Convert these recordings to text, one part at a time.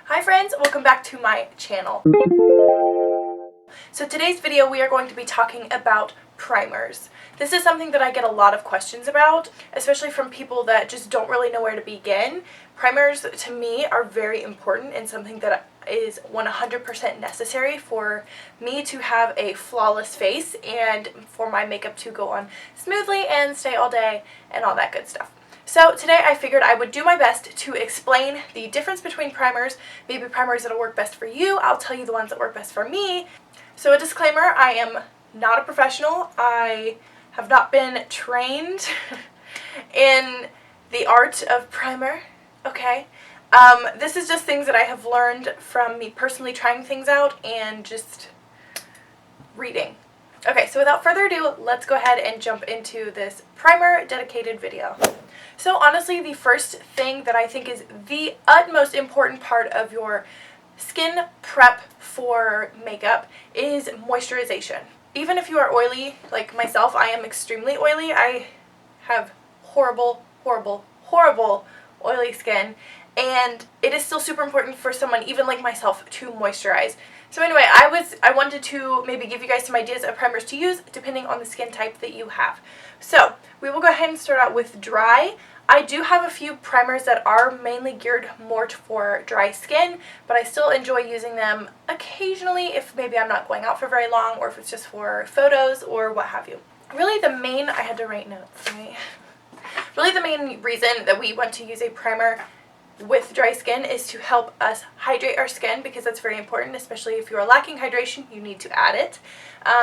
Hi friends, welcome back to my channel. So today's video we are going to be talking about primers. This is something that I get a lot of questions about, especially from people that just don't really know where to begin. Primers to me are very important and something that is 100% necessary for me to have a flawless face and for my makeup to go on smoothly and stay all day and all that good stuff. So today I figured I would do my best to explain the difference between primers, maybe primers that'll work best for you. I'll tell you the ones that work best for me. So a disclaimer, I am not a professional. I have not been trained in the art of primer, okay? This is just things that I have learned from me personally trying things out and just reading. Okay, so without further ado, let's go ahead and jump into this primer dedicated video. So honestly, the first thing that I think is the utmost important part of your skin prep for makeup is moisturization. Even if you are oily, like myself, I am extremely oily. I have horrible oily skin, and it is still super important for someone even like myself to moisturize. So anyway, I wanted to maybe give you guys some ideas of primers to use depending on the skin type that you have. So we will go ahead and start out with dry. I do have a few primers that are mainly geared more for dry skin, but I still enjoy using them occasionally if maybe I'm not going out for very long or if it's just for photos or what have you. Really the main, I had to write notes, right? Really the main reason that we want to use a primer with dry skin is to help us hydrate our skin, because that's very important, especially if you are lacking hydration, you need to add it.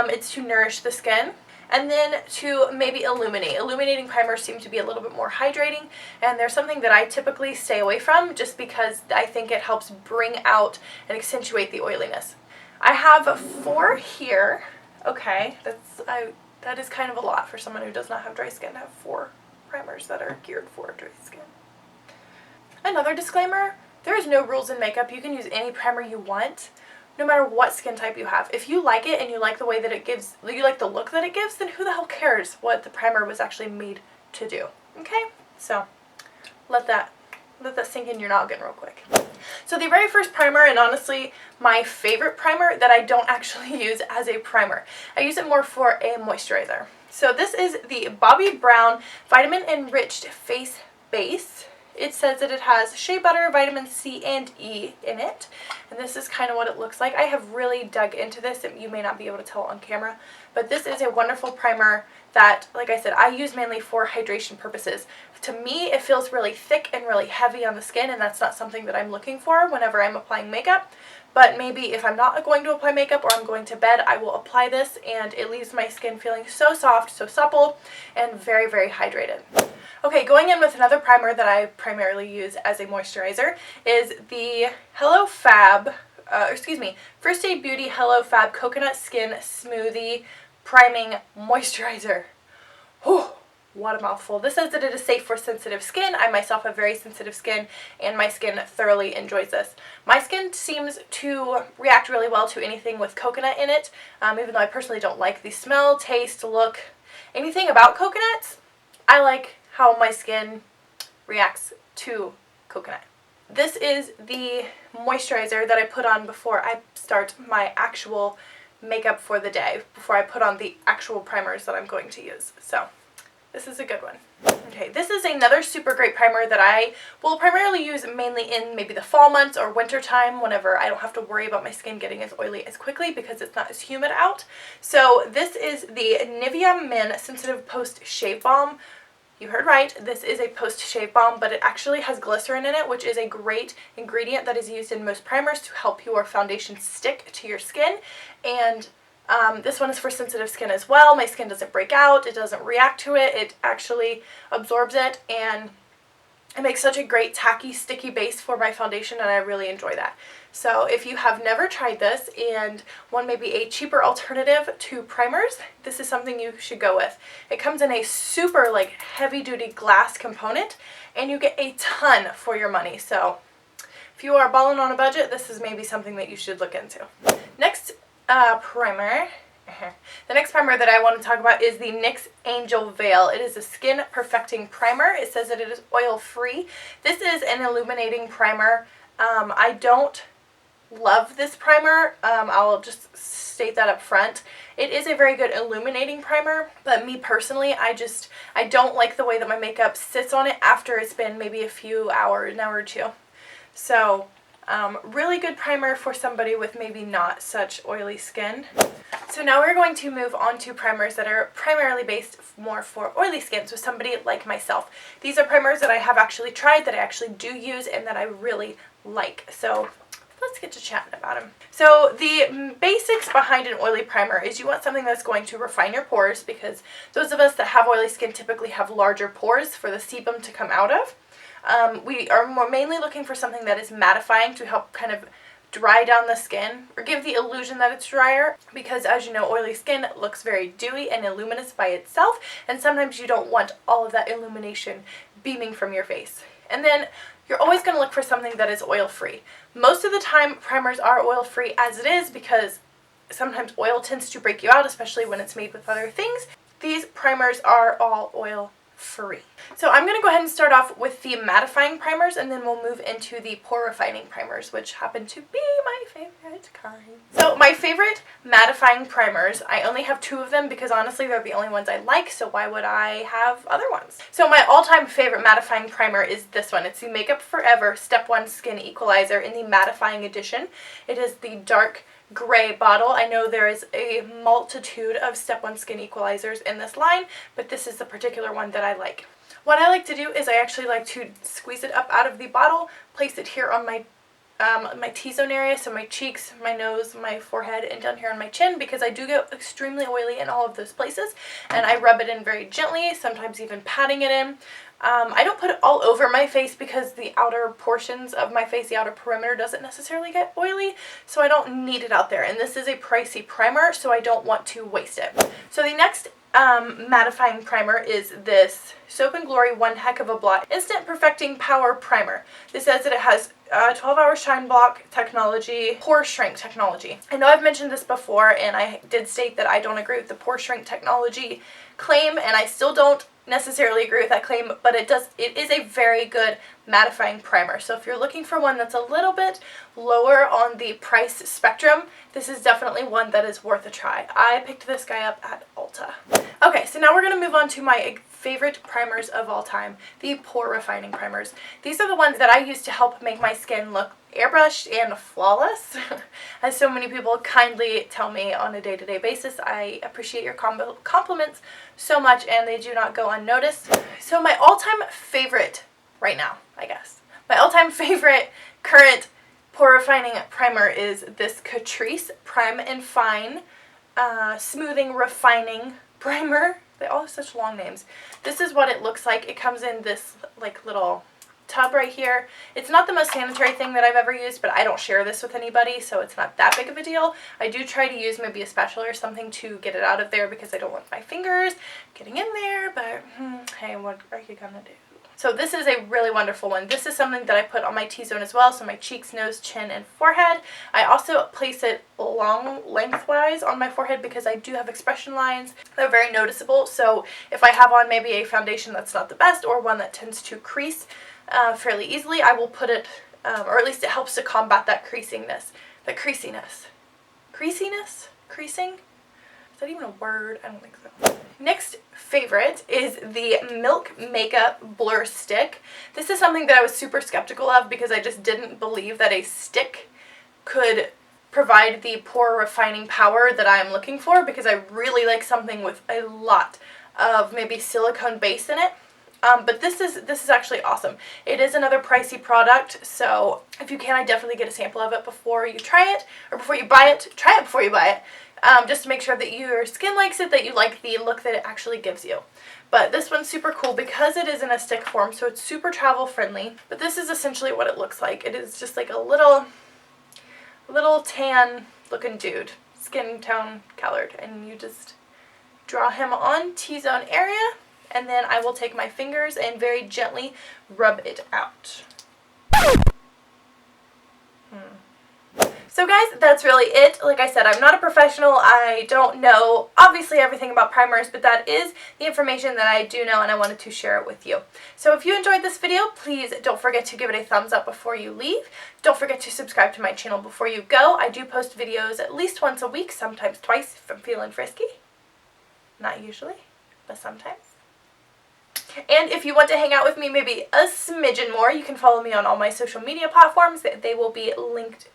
It's to nourish the skin. And then to maybe illuminate. Illuminating primers seem to be a little bit more hydrating, and they're something that I typically stay away from just because I think it helps bring out and accentuate the oiliness. I have 4 here. Okay, that is kind of a lot for someone who does not have dry skin to have 4 primers that are geared for dry skin. Another disclaimer, there is no rules in makeup. You can use any primer you want, no matter what skin type you have. If you like it and you like the way that it gives, you like the look that it gives, then who the hell cares what the primer was actually made to do? Okay? So let that sink in your noggin real quick. So the very first primer, and honestly my favorite primer that I don't actually use as a primer, I use it more for a moisturizer. So this is the Bobbi Brown Vitamin Enriched Face Base. It says that it has shea butter, vitamin C, and E in it. And this is kind of what it looks like. I have really dug into this, and you may not be able to tell on camera. But this is a wonderful primer that, like I said, I use mainly for hydration purposes. To me, it feels really thick and really heavy on the skin, and that's not something that I'm looking for whenever I'm applying makeup. But maybe if I'm not going to apply makeup or I'm going to bed, I will apply this, and it leaves my skin feeling so soft, so supple, and very, very hydrated. Okay, going in with another primer that I primarily use as a moisturizer is the First Aid Beauty Hello Fab Coconut Skin Smoothie Priming Moisturizer. Whew, what a mouthful. This says that it is safe for sensitive skin. I myself have very sensitive skin, and my skin thoroughly enjoys this. My skin seems to react really well to anything with coconut in it, even though I personally don't like the smell, taste, look, anything about coconuts. I like how my skin reacts to coconut. This is the moisturizer that I put on before I start my actual makeup for the day, before I put on the actual primers that I'm going to use. So this is a good one. Okay, this is another super great primer that I will primarily use mainly in maybe the fall months or winter time, whenever I don't have to worry about my skin getting as oily as quickly because it's not as humid out. So this is the Nivea Men Sensitive Post Shave Balm. You heard right, this is a post-shave balm, but it actually has glycerin in it, which is a great ingredient that is used in most primers to help your foundation stick to your skin. And this one is for sensitive skin as well. My skin doesn't break out, it doesn't react to it, it actually absorbs it, and it makes such a great tacky, sticky base for my foundation, and I really enjoy that. So if you have never tried this and want maybe a cheaper alternative to primers, this is something you should go with. It comes in a super heavy-duty glass component, and you get a ton for your money. So if you are balling on a budget, this is maybe something that you should look into. Next primer. The next primer that I want to talk about is the NYX Angel Veil. It is a skin perfecting primer. It says that it is oil free. This is an illuminating primer. I don't love this primer. I'll just state that up front. It is a very good illuminating primer, but me personally, I don't like the way that my makeup sits on it after it's been maybe a few hours, an hour or two. So really good primer for somebody with maybe not such oily skin. So now we're going to move on to primers that are primarily based more for oily skin, so somebody like myself. These are primers that I have actually tried, that I actually do use, and that I really like. So let's get to chatting about them. So the basics behind an oily primer is you want something that's going to refine your pores, because those of us that have oily skin typically have larger pores for the sebum to come out of. We are mainly looking for something that is mattifying to help kind of dry down the skin or give the illusion that it's drier, because as you know, oily skin looks very dewy and luminous by itself, and sometimes you don't want all of that illumination beaming from your face. And then you're always going to look for something that is oil-free. Most of the time primers are oil-free as it is, because sometimes oil tends to break you out, especially when it's made with other things. These primers are all oil-free. So I'm going to go ahead and start off with the mattifying primers, and then we'll move into the pore refining primers, which happen to be my favorite kind. So my favorite mattifying primers, I only have 2 of them because honestly they're the only ones I like, so why would I have other ones? So my all-time favorite mattifying primer is this one. It's the Makeup Forever Step 1 Skin Equalizer in the mattifying edition. It is the dark gray bottle. I know there is a multitude of Step 1 skin equalizers in this line, but this is the particular one that I like. What I like to do is I actually like to squeeze it up out of the bottle, place it here on my T-zone area, so my cheeks, my nose, my forehead, and down here on my chin, because I do get extremely oily in all of those places, and I rub it in very gently, sometimes even patting it in. I don't put it all over my face because the outer portions of my face, the outer perimeter, doesn't necessarily get oily, so I don't need it out there. And this is a pricey primer, so I don't want to waste it. So the next mattifying primer is this Soap & Glory One Heck of a Blot Instant Perfecting Power Primer. This says that it has 12-hour shine block technology, pore shrink technology. I know I've mentioned this before, and I did state that I don't agree with the pore shrink technology claim, and I still don't necessarily agree with that claim, but it is a very good mattifying primer. So if you're looking for one that's a little bit lower on the price spectrum, this is definitely one that is worth a try. I picked this guy up at Ulta. Okay, so now we're going to move on to my favorite primers of all time, the pore refining primers. These are the ones that I use to help make my skin look airbrushed and flawless. As so many people kindly tell me on a day-to-day basis, I appreciate your compliments so much, and they do not go unnoticed. So my all-time favorite right now, I guess, my all-time favorite current pore refining primer is this Catrice Prime and Fine Smoothing Refining Primer. They all have such long names. This is what it looks like. It comes in this like little tub right here. It's not the most sanitary thing that I've ever used, but I don't share this with anybody, so it's not that big of a deal. I do try to use maybe a spatula or something to get it out of there because I don't want my fingers getting in there, but hey, what are you gonna do? So this is a really wonderful one. This is something that I put on my T-zone as well, so my cheeks, nose, chin, and forehead. I also place it lengthwise on my forehead because I do have expression lines. They're very noticeable, so if I have on maybe a foundation that's not the best or one that tends to crease fairly easily, I will put it, or at least it helps to combat that creasiness. The creasiness. Creasiness? Creasing? Is that even a word? I don't think so. Next favorite is the Milk Makeup Blur Stick. This is something that I was super skeptical of because I just didn't believe that a stick could provide the pore refining power that I am looking for, because I really like something with a lot of maybe silicone base in it. But this is actually awesome. It is another pricey product, so if you can, I definitely get a sample of it before you try it, or before you buy it. Try it before you buy it, just to make sure that your skin likes it, that you like the look that it actually gives you. But this one's super cool because it is in a stick form, so it's super travel friendly. But this is essentially what it looks like. It is just like a little tan looking dude, skin tone colored, and you just draw him on T-zone area. And then I will take my fingers and very gently rub it out. So guys, that's really it. Like I said, I'm not a professional. I don't know obviously everything about primers, but that is the information that I do know, and I wanted to share it with you. So if you enjoyed this video, please don't forget to give it a thumbs up before you leave. Don't forget to subscribe to my channel before you go. I do post videos at least once a week, sometimes twice if I'm feeling frisky. Not usually, but sometimes. And if you want to hang out with me maybe a smidgen more, you can follow me on all my social media platforms. They will be linked.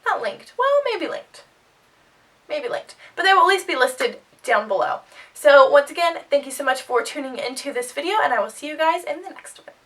Not linked. Well, maybe linked. Maybe linked. But they will at least be listed down below. So once again, thank you so much for tuning into this video, and I will see you guys in the next one.